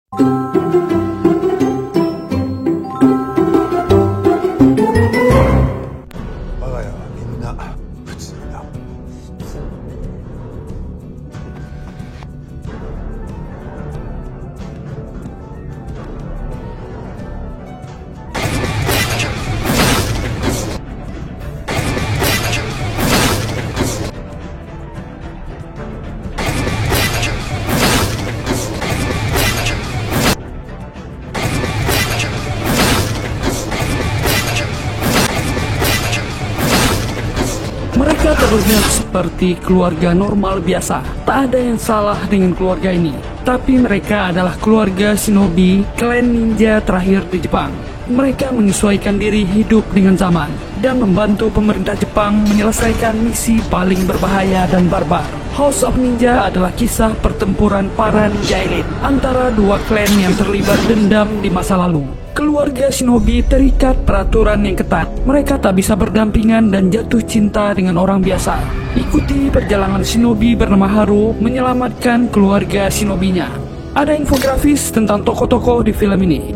我が家はみんな普通だ。Mereka terlihat seperti keluarga normal biasa. Tak ada yang salah dengan keluarga ini. Tapi mereka adalah keluarga shinobi, klan ninja terakhir di Jepang. Mereka menyesuaikan diri hidup dengan zaman dan membantu pemerintah Jepang menyelesaikan misi paling berbahaya dan barbar. House of Ninja adalah kisah pertempuran para ninja elit antara dua klan yang terlibat dendam di masa lalu. Keluarga shinobi terikat peraturan yang ketat. Mereka tak bisa berdampingan dan jatuh cinta dengan orang biasa. Ikuti perjalanan shinobi bernama Haru menyelamatkan keluarga shinobinya. Ada infografis tentang tokoh-tokoh di film ini.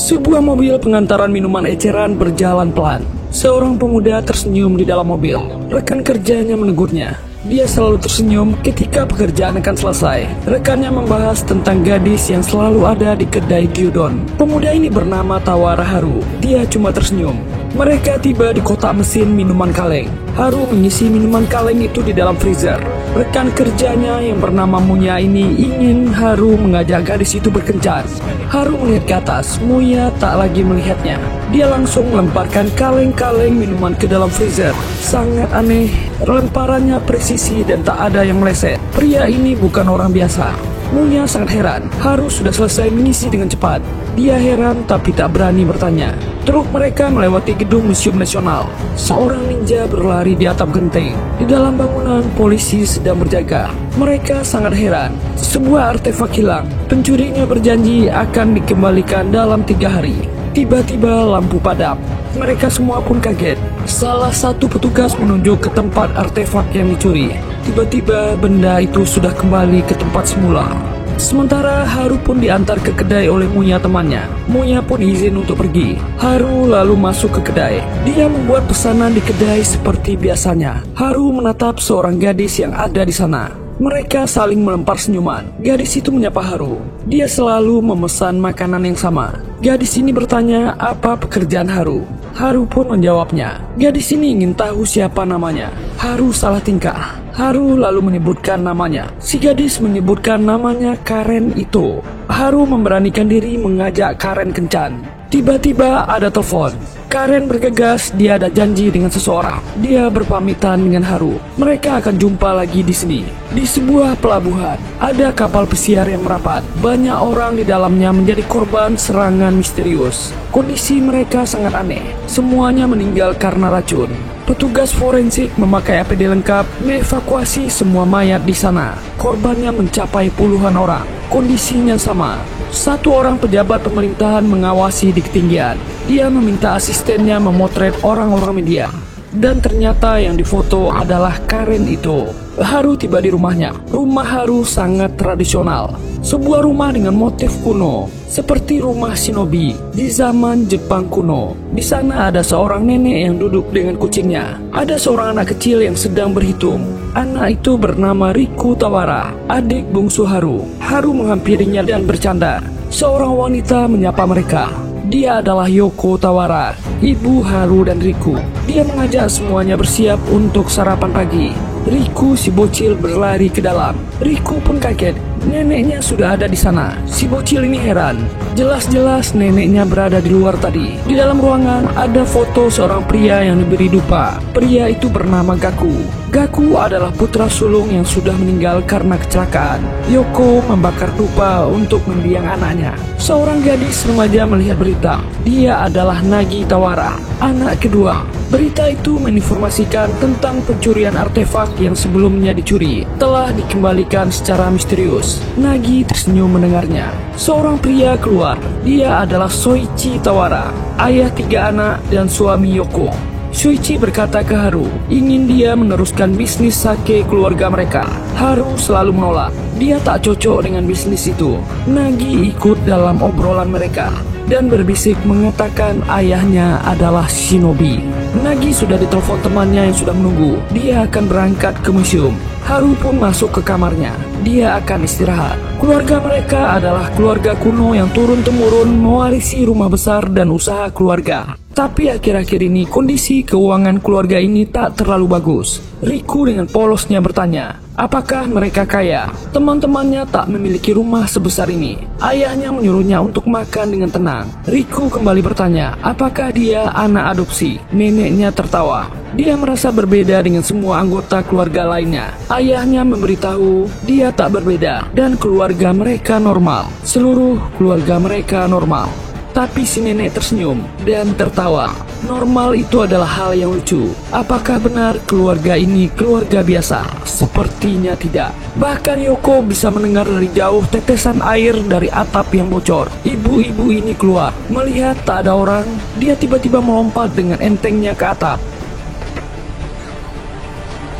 Sebuah mobil pengantaran minuman eceran berjalan pelan. Seorang pemuda tersenyum di dalam mobil. Rekan kerjanya menegurnya. Dia selalu tersenyum ketika pekerjaan akan selesai. Rekannya membahas tentang gadis yang selalu ada di kedai gyudon. Pemuda ini bernama Tawara Haru. Dia cuma tersenyum. Mereka tiba di kotak mesin minuman kaleng. Haru mengisi minuman kaleng itu di dalam freezer. Rekan kerjanya yang bernama Muya ini ingin Haru mengajak gadis itu berkencan. Haru melihat ke atas. Muya tak lagi melihatnya. Dia langsung melemparkan kaleng-kaleng minuman ke dalam freezer. Sangat aneh. Lemparannya presisi dan tak ada yang meleset. Pria ini bukan orang biasa. Muya sangat heran. Haru sudah selesai mengisi dengan cepat. Dia heran tapi tak berani bertanya. Truk mereka melewati gedung Museum Nasional. Seorang ninja berlari di atap genteng. Di dalam bangunan, polisi sedang berjaga. Mereka sangat heran. Sebuah artefak hilang. Pencurinya berjanji akan dikembalikan dalam 3 hari. Tiba-tiba lampu padam. Mereka semua pun kaget. Salah satu petugas menunjuk ke tempat artefak yang dicuri. Tiba-tiba benda itu sudah kembali ke tempat semula. Sementara Haru pun diantar ke kedai oleh Muya temannya. Muya pun izin untuk pergi. Haru lalu masuk ke kedai. Dia membuat pesanan di kedai seperti biasanya. Haru menatap seorang gadis yang ada di sana. Mereka saling melempar senyuman. Gadis itu menyapa Haru. Dia selalu memesan makanan yang sama. Gadis ini bertanya apa pekerjaan Haru. Haru pun menjawabnya. Gadis ini ingin tahu siapa namanya. Haru salah tingkah. Haru lalu menyebutkan namanya. Si gadis menyebutkan namanya Karen Ito. Haru memberanikan diri mengajak Karen kencan. Tiba-tiba ada telepon. Karen bergegas, dia ada janji dengan seseorang. Dia berpamitan dengan Haru. Mereka akan jumpa lagi di sini. Di sebuah pelabuhan, ada kapal pesiar yang merapat. Banyak orang di dalamnya menjadi korban serangan misterius. Kondisi mereka sangat aneh. Semuanya meninggal karena racun. Petugas forensik memakai APD lengkap mengevakuasi semua mayat di sana. Korbannya mencapai puluhan orang. Kondisinya sama. Satu orang pejabat pemerintahan mengawasi di ketinggian. Dia meminta asistennya memotret orang-orang media. Dan ternyata yang difoto adalah Karen itu. Haru tiba di rumahnya. Rumah Haru sangat tradisional. Sebuah rumah dengan motif kuno, seperti rumah shinobi di zaman Jepang kuno. Di sana ada seorang nenek yang duduk dengan kucingnya. Ada seorang anak kecil yang sedang berhitung. Anak itu bernama Riku Tawara, adik bungsu Haru. Haru menghampirinya dan bercanda. Seorang wanita menyapa mereka. Dia adalah Yoko Tawara, ibu Haru dan Riku. Dia mengajak semuanya bersiap untuk sarapan pagi. Riku si bocil berlari ke dalam. Riku pun kaget. Neneknya sudah ada di sana. Si bocil ini heran. Jelas-jelas neneknya berada di luar tadi. Di dalam ruangan ada foto seorang pria yang diberi dupa. Pria itu bernama Gaku. Gaku adalah putra sulung yang sudah meninggal karena kecelakaan. Yoko membakar dupa untuk mendiang anaknya. Seorang gadis remaja melihat berita. Dia adalah Nagi Tawara, anak kedua. Berita itu menginformasikan tentang pencurian artefak yang sebelumnya dicuri telah dikembalikan secara misterius. Nagi tersenyum mendengarnya. Seorang pria keluar. Dia adalah Soichi Tawara, ayah 3 anak dan suami Yoko. Soichi berkata ke Haru, ingin dia meneruskan bisnis sake keluarga mereka. Haru selalu menolak, dia tak cocok dengan bisnis itu. Nagi ikut dalam obrolan mereka dan berbisik mengatakan ayahnya adalah shinobi. Nagi sudah ditelepon temannya yang sudah menunggu. Dia akan berangkat ke museum. Haru pun masuk ke kamarnya. Dia akan istirahat. Keluarga mereka adalah keluarga kuno yang turun-temurun mewarisi rumah besar dan usaha keluarga. Tapi akhir-akhir ini kondisi keuangan keluarga ini tak terlalu bagus. Riku dengan polosnya bertanya, apakah mereka kaya? Teman-temannya tak memiliki rumah sebesar ini. Ayahnya menyuruhnya untuk makan dengan tenang. Riku kembali bertanya, apakah dia anak adopsi? Neneknya tertawa. Dia merasa berbeda dengan semua anggota keluarga lainnya. Ayahnya memberitahu dia tak berbeda dan keluarga mereka normal. Seluruh keluarga mereka normal. Tapi si nenek tersenyum dan tertawa. Normal itu adalah hal yang lucu. Apakah benar keluarga ini keluarga biasa? Sepertinya tidak. Bahkan Yoko bisa mendengar dari jauh tetesan air dari atap yang bocor. Ibu-ibu ini keluar. Melihat tak ada orang, dia tiba-tiba melompat dengan entengnya ke atap.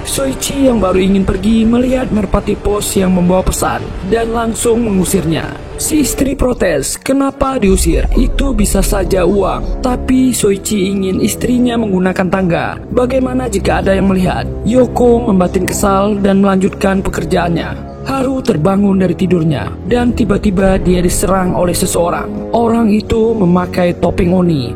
Soichi yang baru ingin pergi melihat merpati pos yang membawa pesan dan langsung mengusirnya. Si istri protes, kenapa diusir? Itu bisa saja uang. Tapi Soichi ingin istrinya menggunakan tangga. Bagaimana jika ada yang melihat? Yoko membatin kesal dan melanjutkan pekerjaannya. Haru terbangun dari tidurnya dan tiba-tiba dia diserang oleh seseorang. Orang itu memakai topeng Oni.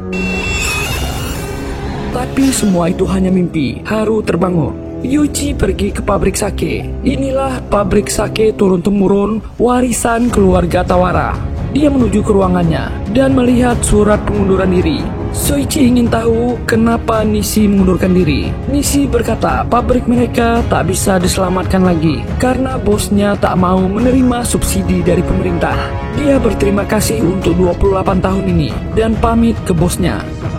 Tapi semua itu hanya mimpi. Haru terbangun. Yuji pergi ke pabrik sake. Inilah pabrik sake turun-temurun warisan keluarga Tawara. Dia menuju ke ruangannya dan melihat surat pengunduran diri. Soichi ingin tahu kenapa Nishi mengundurkan diri. Nishi berkata pabrik mereka tak bisa diselamatkan lagi karena bosnya tak mau menerima subsidi dari pemerintah. Dia berterima kasih untuk 28 tahun ini dan pamit ke bosnya.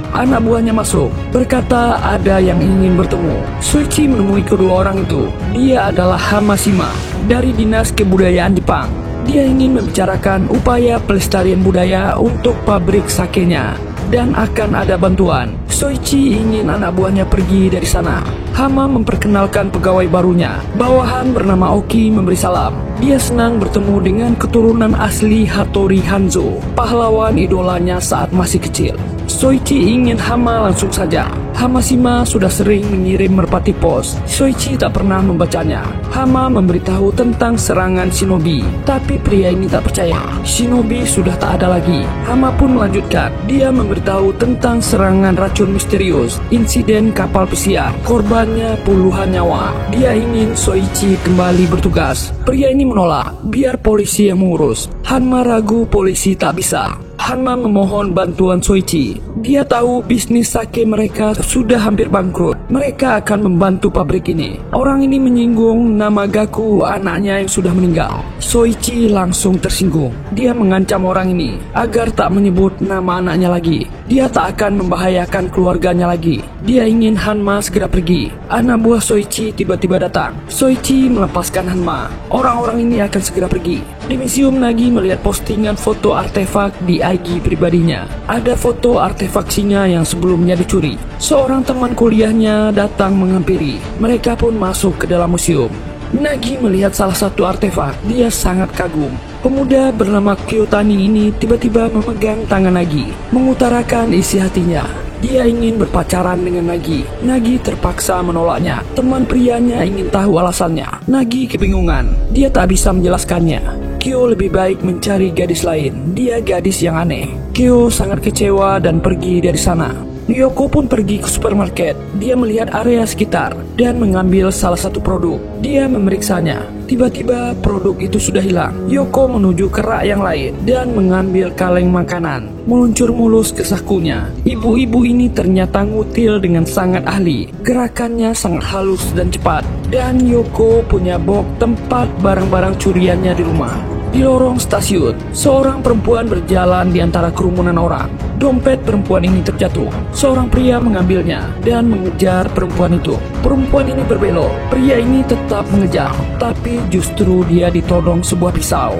Anak buahnya masuk, berkata ada yang ingin bertemu. Soichi menemui kedua orang itu. Dia adalah Hamashima dari Dinas Kebudayaan Jepang. Dia ingin membicarakan upaya pelestarian budaya untuk pabrik sakenya dan akan ada bantuan. Soichi ingin anak buahnya pergi dari sana. Hama memperkenalkan pegawai barunya. Bawahan bernama Oki memberi salam. Dia senang bertemu dengan keturunan asli Hattori Hanzo, pahlawan idolanya saat masih kecil. Soichi ingin Hama langsung saja. Hamashima sudah sering mengirim merpati pos. Soichi tak pernah membacanya. Hama memberitahu tentang serangan shinobi, tapi pria ini tak percaya. Shinobi sudah tak ada lagi. Hama pun melanjutkan. Dia memberitahu tentang serangan racun misterius, insiden kapal pesiar, korbannya puluhan nyawa. Dia ingin Soichi kembali bertugas. Pria ini menolak, biar polisi yang mengurus. Hanma ragu polisi tak bisa. Hanma memohon bantuan Soichi. Dia tahu bisnis sake mereka sudah hampir bangkrut. Mereka akan membantu pabrik ini. Orang ini menyinggung nama Gaku, anaknya yang sudah meninggal. Soichi langsung tersinggung. Dia mengancam orang ini agar tak menyebut nama anaknya lagi. Dia tak akan membahayakan keluarganya lagi. Dia ingin Hanma segera pergi. Anak buah Soichi tiba-tiba datang. Soichi melepaskan Hanma. Orang-orang ini akan segera pergi. Di museum, Nagi melihat postingan foto artefak di IG pribadinya. Ada foto artefak singa yang sebelumnya dicuri. Seorang teman kuliahnya datang menghampiri. Mereka pun masuk ke dalam museum. Nagi melihat salah satu artefak. Dia sangat kagum. Pemuda bernama Kyotani ini tiba-tiba memegang tangan Nagi, mengutarakan isi hatinya. Dia ingin berpacaran dengan Nagi. Nagi terpaksa menolaknya. Teman prianya ingin tahu alasannya. Nagi kebingungan. Dia tak bisa menjelaskannya. Kyo lebih baik mencari gadis lain. Dia gadis yang aneh. Kyo sangat kecewa dan pergi dari sana. Yoko pun pergi ke supermarket. Dia melihat area sekitar dan mengambil salah satu produk. Dia memeriksanya. Tiba-tiba produk itu sudah hilang. Yoko menuju ke rak yang lain dan mengambil kaleng makanan. Meluncur mulus ke sakunya. Ibu-ibu ini ternyata ngutil dengan sangat ahli. Gerakannya sangat halus dan cepat. Dan Yoko punya box tempat barang-barang curiannya di rumah. Di lorong stasiun, seorang perempuan berjalan di antara kerumunan orang. Dompet perempuan ini terjatuh. Seorang pria mengambilnya dan mengejar perempuan itu. Perempuan ini berbelok. Pria ini tetap mengejar, tapi justru dia ditodong sebuah pisau.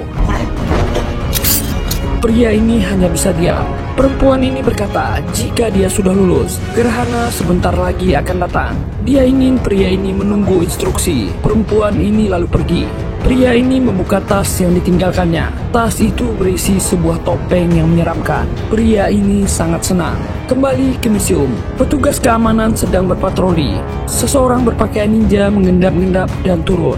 Pria ini hanya bisa diam. Perempuan ini berkata jika dia sudah lulus, gerhana sebentar lagi akan datang. Dia ingin pria ini menunggu instruksi. Perempuan ini lalu pergi. Pria ini membuka tas yang ditinggalkannya. Tas itu berisi sebuah topeng yang menyeramkan. Pria ini sangat senang. Kembali ke museum, petugas keamanan sedang berpatroli. Seseorang berpakaian ninja mengendap-endap dan turun.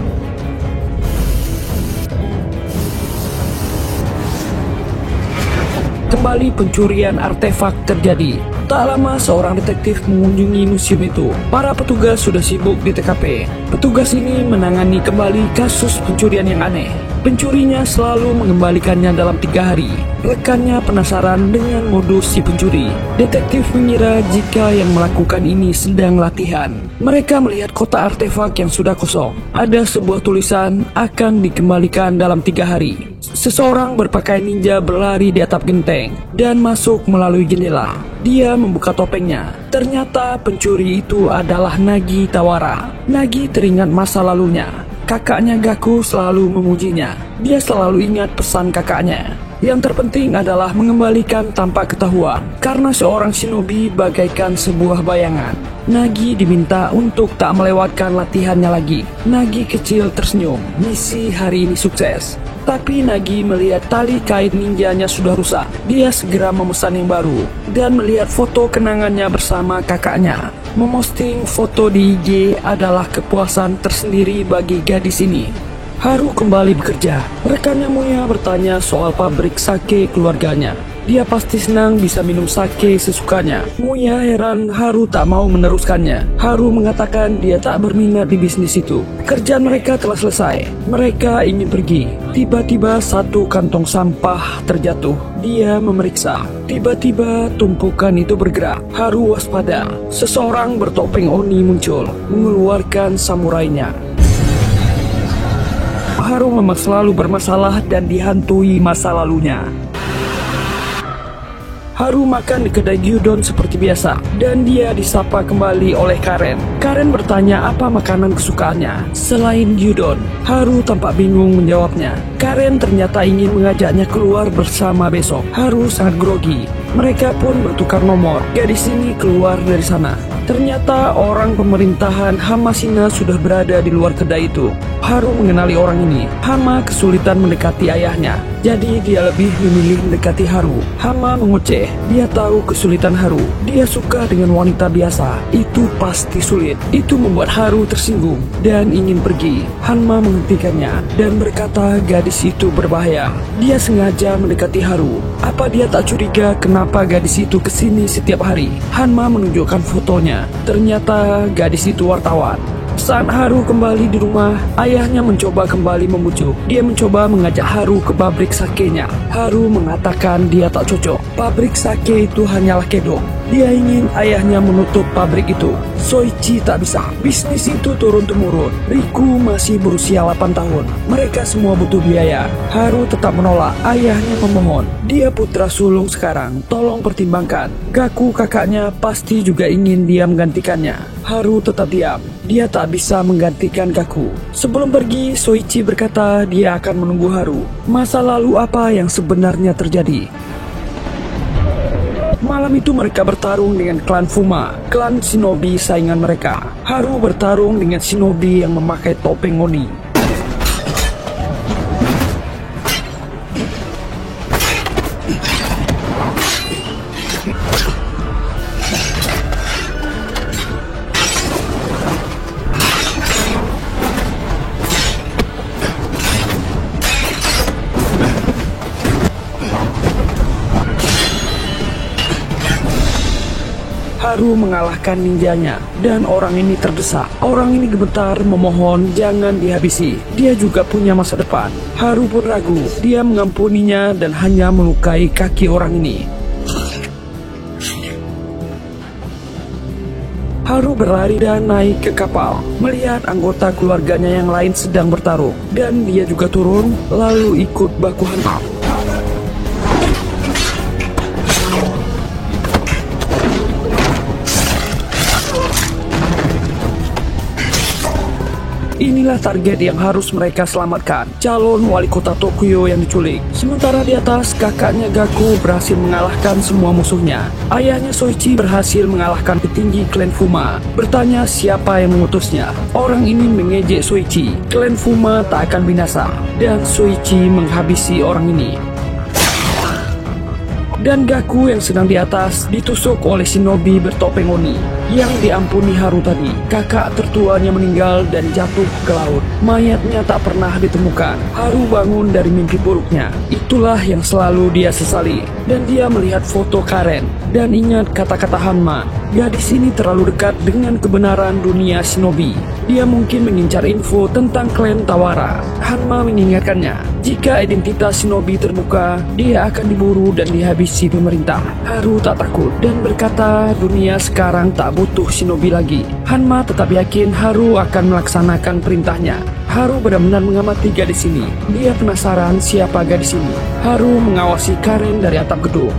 Kembali pencurian artefak terjadi. Tak lama seorang detektif mengunjungi museum itu. Para petugas sudah sibuk di TKP. Petugas ini menangani kembali kasus pencurian yang aneh. Pencurinya selalu mengembalikannya dalam 3 hari. Rekannya penasaran dengan modus si pencuri. Detektif mengira jika yang melakukan ini sedang latihan. Mereka melihat kotak artefak yang sudah kosong. Ada sebuah tulisan akan dikembalikan dalam 3 hari. Seseorang berpakaian ninja berlari di atap genteng dan masuk melalui jendela. Dia membuka topengnya. Ternyata pencuri itu adalah Nagi Tawara. Nagi teringat masa lalunya. Kakaknya Gaku selalu memujinya. Dia selalu ingat pesan kakaknya. Yang terpenting adalah mengembalikan tanpa ketahuan. Karena seorang shinobi bagaikan sebuah bayangan. Nagi diminta untuk tak melewatkan latihannya lagi. Nagi kecil tersenyum. Misi hari ini sukses. Tapi Nagi melihat tali kait ninjanya sudah rusak. Dia segera memesan yang baru dan melihat foto kenangannya bersama kakaknya. Memosting foto di IG adalah kepuasan tersendiri bagi gadis ini. Haru kembali bekerja. Rekannya Muya bertanya soal pabrik sake keluarganya. Dia pasti senang bisa minum sake sesukanya. Muya heran Haru tak mau meneruskannya. Haru mengatakan dia tak berminat di bisnis itu. Kerjaan mereka telah selesai. Mereka ingin pergi. Tiba-tiba satu kantong sampah terjatuh. Dia memeriksa. Tiba-tiba tumpukan itu bergerak. Haru waspada. Seseorang bertopeng Oni muncul, mengeluarkan samurainya. Haru memang selalu bermasalah dan dihantui masa lalunya. Haru makan di kedai gyudon seperti biasa, dan dia disapa kembali oleh Karen. Karen bertanya apa makanan kesukaannya selain gyudon. Haru tampak bingung menjawabnya. Karen ternyata ingin mengajaknya keluar bersama besok. Haru sangat grogi. Mereka pun bertukar nomor. Gadis ini keluar dari sana. Ternyata orang pemerintahan Hamasina sudah berada di luar kedai itu. Haru mengenali orang ini. Hama kesulitan mendekati ayahnya, jadi dia lebih memilih mendekati Haru. Hama mengoceh. Dia tahu kesulitan Haru. Dia suka dengan wanita biasa. Itu pasti sulit. Itu membuat Haru tersinggung dan ingin pergi. Hama menghentikannya dan berkata gadis itu berbahaya. Dia sengaja mendekati Haru. Apa dia tak curiga kenapa gadis itu kesini setiap hari? Hanma menunjukkan fotonya. Ternyata gadis itu wartawan. Saat Haru kembali di rumah, ayahnya mencoba kembali membujuk. Dia mencoba mengajak Haru ke pabrik sakenya. Haru mengatakan dia tak cocok. Pabrik sake itu hanyalah kedok. Dia ingin ayahnya menutup pabrik itu. Soichi tak bisa. Bisnis itu turun-temurun. Riku masih berusia 8 tahun. Mereka semua butuh biaya. Haru tetap menolak. Ayahnya memohon. Dia putra sulung sekarang. Tolong pertimbangkan. Gaku kakaknya pasti juga ingin dia menggantikannya. Haru tetap diam. Dia tak bisa menggantikan Gaku. Sebelum pergi, Soichi berkata dia akan menunggu Haru. Masa lalu apa yang sebenarnya terjadi? Malam itu mereka bertarung dengan klan Fuma, klan shinobi saingan mereka. Haru bertarung dengan shinobi yang memakai topeng Oni. Haru mengalahkan ninjanya dan orang ini terdesak. Orang ini gemetar memohon jangan dihabisi. Dia juga punya masa depan. Haru pun ragu. Dia mengampuninya dan hanya melukai kaki orang ini. Haru berlari dan naik ke kapal. Melihat anggota keluarganya yang lain sedang bertarung. Dan dia juga turun lalu ikut baku hantam. Ini Inilah target yang harus mereka selamatkan, calon wali kota Tokyo yang diculik. Sementara di atas, kakaknya Gaku berhasil mengalahkan semua musuhnya. Ayahnya Soichi berhasil mengalahkan petinggi klan Fuma. Bertanya siapa yang mengutusnya. Orang ini mengejek Soichi. Klan Fuma tak akan binasa, dan Soichi menghabisi orang ini. Dan Gaku yang sedang di atas ditusuk oleh shinobi bertopeng Oni yang diampuni Haru tadi. Kakak tertuanya meninggal dan jatuh ke laut. Mayatnya tak pernah ditemukan. Haru bangun dari mimpi buruknya. Itulah yang selalu dia sesali. Dan dia melihat foto Karen dan ingat kata-kata Hanma. Gadis ini terlalu dekat dengan kebenaran dunia shinobi. Dia mungkin mengincar info tentang klan Tawara. Hanma mengingatkannya, jika identitas shinobi terbuka, dia akan diburu dan dihabisi pemerintah. Haru tak takut dan berkata dunia sekarang tak butuh shinobi lagi. Hanma tetap yakin Haru akan melaksanakan perintahnya. Haru benar-benar mengamati gadis ini. Dia penasaran siapa gadis ini. Haru mengawasi Karen dari atap gedung.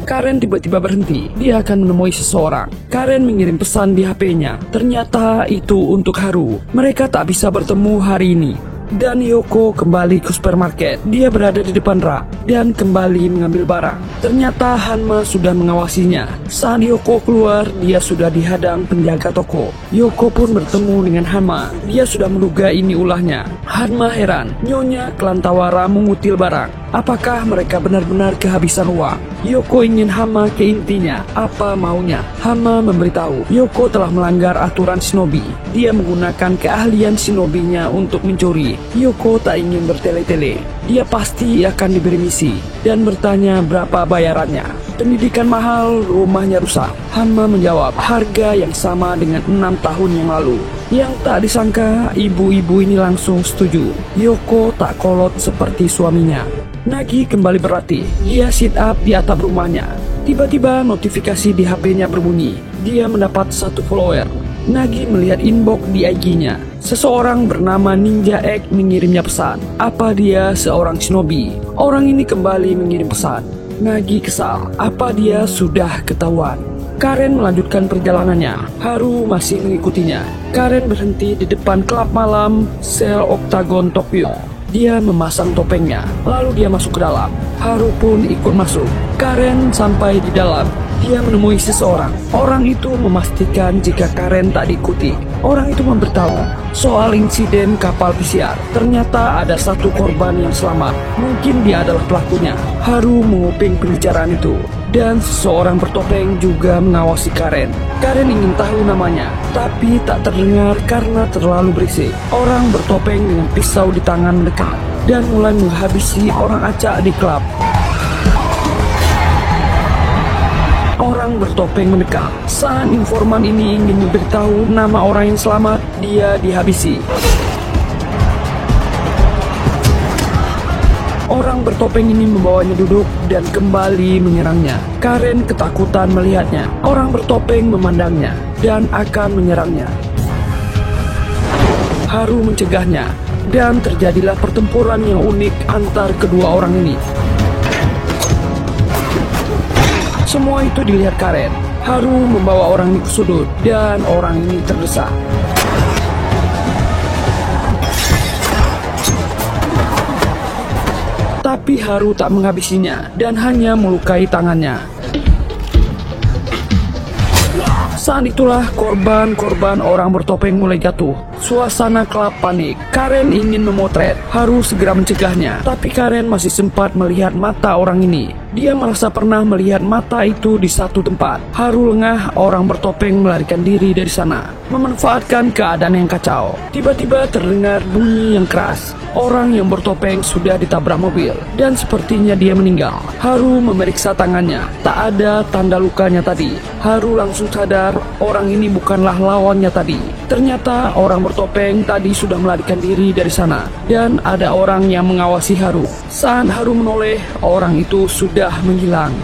Karen tiba-tiba berhenti. Dia akan menemui seseorang. Karen mengirim pesan di HP-nya. Ternyata itu untuk Haru. Mereka tak bisa bertemu hari ini. Dan Yoko kembali ke supermarket. Dia berada di depan rak dan kembali mengambil barang. Ternyata Hanma sudah mengawasinya. Saat Yoko keluar, dia sudah dihadang penjaga toko. Yoko pun bertemu dengan Hanma. Dia sudah menduga ini ulahnya. Hanma heran. Nyonya klan Tawara mengutil barang. Apakah mereka benar-benar kehabisan uang? Yoko ingin Hanma ke intinya. Apa maunya? Hanma memberitahu Yoko telah melanggar aturan shinobi. Dia menggunakan keahlian shinobinya untuk mencuri. Yoko tak ingin bertele-tele. Dia pasti akan diberi misi dan bertanya berapa bayarannya. Pendidikan mahal, rumahnya rusak. Hanma menjawab harga yang sama dengan 6 tahun yang lalu. Yang tak disangka, ibu-ibu ini langsung setuju. Yoko tak kolot seperti suaminya. Nagi kembali berlatih. Dia sit up di atap rumahnya. Tiba-tiba notifikasi di HP-nya berbunyi. Dia mendapat 1 follower. Nagi melihat inbox di IG-nya. Seseorang bernama Ninja X mengirimnya pesan. Apa dia seorang shinobi? Orang ini kembali mengirim pesan. Nagi kesal. Apa dia sudah ketahuan? Karen melanjutkan perjalanannya. Haru masih mengikutinya. Karen berhenti di depan klub malam Sel Octagon Tokyo. Dia memasang topengnya, lalu dia masuk ke dalam. Haru pun ikut masuk. Karen sampai di dalam. Dia menemui seseorang. Orang itu memastikan jika Karen tak diikuti. Orang itu memberitahu soal insiden kapal PCR. Ternyata ada 1 korban yang selamat. Mungkin dia adalah pelakunya. Haru menguping pembicaraan itu. Dan seseorang bertopeng juga mengawasi Karen. Karen ingin tahu namanya, tapi tak terdengar karena terlalu berisik. Orang bertopeng dengan pisau di tangan mendekat dan mulai menghabisi orang acak di klub. Orang bertopeng mendekat. Saat informan ini ingin memberitahu nama orang yang selamat, dia dihabisi. Orang bertopeng ini membawanya duduk dan kembali menyerangnya. Karen ketakutan melihatnya. Orang bertopeng memandangnya dan akan menyerangnya. Haru mencegahnya dan terjadilah pertempuran yang unik antar kedua orang ini. Semua itu dilihat Karen. Haru membawa orang ini ke sudut dan orang ini terdesak. Tapi Haru tak menghabisinya dan hanya melukai tangannya. Saat itulah korban-korban orang bertopeng mulai jatuh. Suasana klub panik. Karen ingin memotret. Haru segera mencegahnya. Tapi Karen masih sempat melihat mata orang ini. Dia merasa pernah melihat mata itu di satu tempat. Haru lengah, orang bertopeng melarikan diri dari sana, memanfaatkan keadaan yang kacau. Tiba-tiba terdengar bunyi yang keras. Orang yang bertopeng sudah ditabrak mobil dan sepertinya dia meninggal. Haru memeriksa tangannya. Tak ada tanda lukanya tadi. Haru langsung sadar orang ini bukanlah lawannya tadi. Ternyata orang bertopeng tadi sudah melarikan diri dari sana dan ada orang yang mengawasi Haru. Saat Haru menoleh, orang itu sudah menghilang.